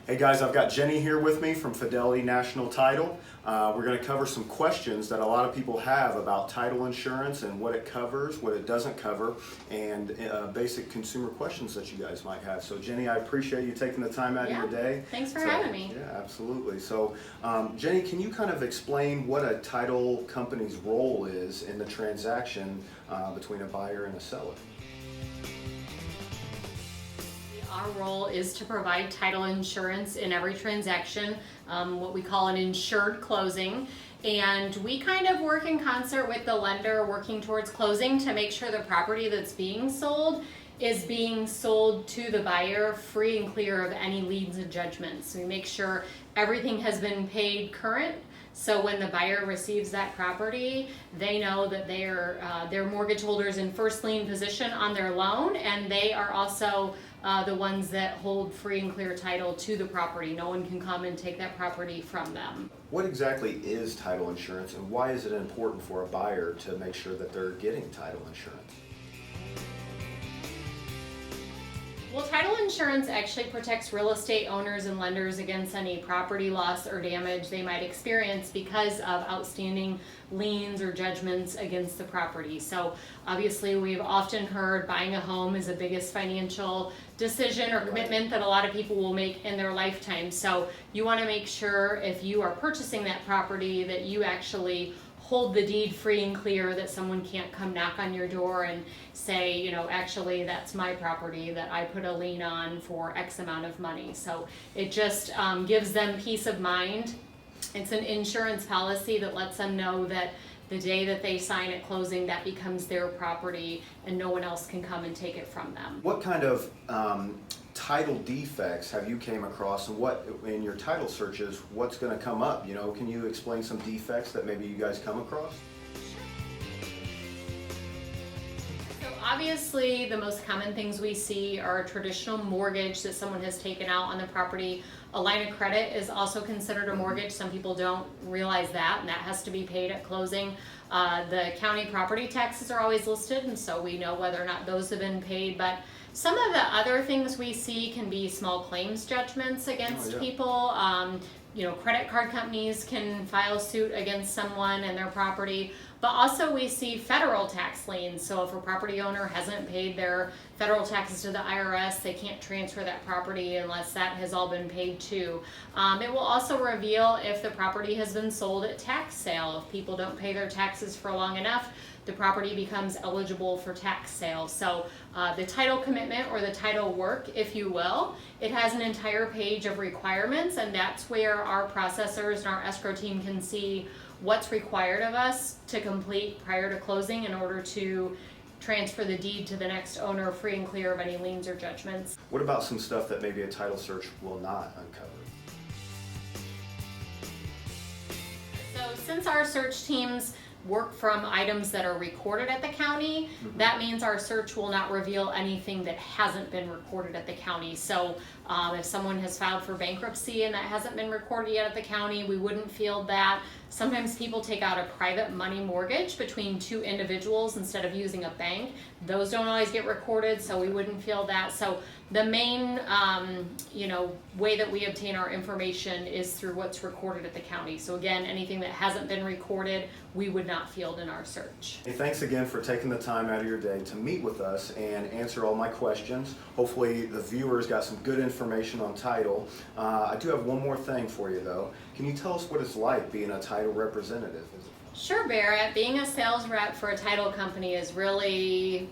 Hey guys, I've got Jenny here with me from Fidelity National Title. We're going to cover some questions that a lot of people have about title insurance and what it covers, what it doesn't cover, and basic consumer questions that you guys might have. So Jenny, I appreciate you taking the time out of your day. Thanks for having me. Yeah, absolutely. So Jenny, can you kind of explain what a title company's role is in the transaction between a buyer and a seller? Our role is to provide title insurance in every transaction, what we call an insured closing. And we kind of work in concert with the lender working towards closing to make sure the property that's being sold is being sold to the buyer free and clear of any liens and judgments. We make sure everything has been paid current. So when the buyer receives that property, they know that their mortgage holders in first lien position on their loan, and they are also the ones that hold free and clear title to the property. No one can come and take that property from them. What exactly is title insurance, and why is it important for a buyer to make sure that they're getting title insurance? Well, title insurance actually protects real estate owners and lenders against any property loss or damage they might experience because of outstanding liens or judgments against the property. So obviously we've often heard buying a home is the biggest financial decision or commitment that a lot of people will make in their lifetime. So you want to make sure if you are purchasing that property that you actually hold the deed free and clear, that someone can't come knock on your door and say, you know, actually that's my property that I put a lien on for X amount of money. So it just gives them peace of mind. It's an insurance policy that lets them know that the day that they sign at closing, that becomes their property and no one else can come and take it from them. What kind of title defects have you came across, and what in your title searches, what's going to come up? You know, can you explain some defects that maybe you guys come across? So obviously the most common things we see are a traditional mortgage that someone has taken out on the property. A line of credit is also considered a mortgage. Some people don't realize that, and that has to be paid at closing. The county property taxes are always listed, and so we know whether or not those have been paid. But some of the other things we see can be small claims judgments against people. You know, credit card companies can file suit against someone and their property, but also we see federal tax liens. So if a property owner hasn't paid their federal taxes to the IRS, they can't transfer that property unless that has all been paid too. It will also reveal if the property has been sold at tax sale. If people don't pay their taxes for long enough, the property becomes eligible for tax sale. So the title commitment, or the title work, if you will, it has an entire page of requirements, and that's where our processors and our escrow team can see what's required of us to complete prior to closing in order to transfer the deed to the next owner free and clear of any liens or judgments. What about some stuff that maybe a title search will not uncover? So since our search teams work from items that are recorded at the county, that means our search will not reveal anything that hasn't been recorded at the county. So if someone has filed for bankruptcy and that hasn't been recorded yet at the county, we wouldn't field that. Sometimes people take out a private money mortgage between two individuals instead of using a bank. Those don't always get recorded, so we wouldn't field that. So the main way that we obtain our information is through what's recorded at the county. So again, anything that hasn't been recorded, we would not field in our search. Hey, thanks again for taking the time out of your day to meet with us and answer all my questions. Hopefully the viewers got some good information on title. I do have one more thing for you though. Can you tell us what it's like being a title representative? Sure, Barrett. Being a sales rep for a title company is really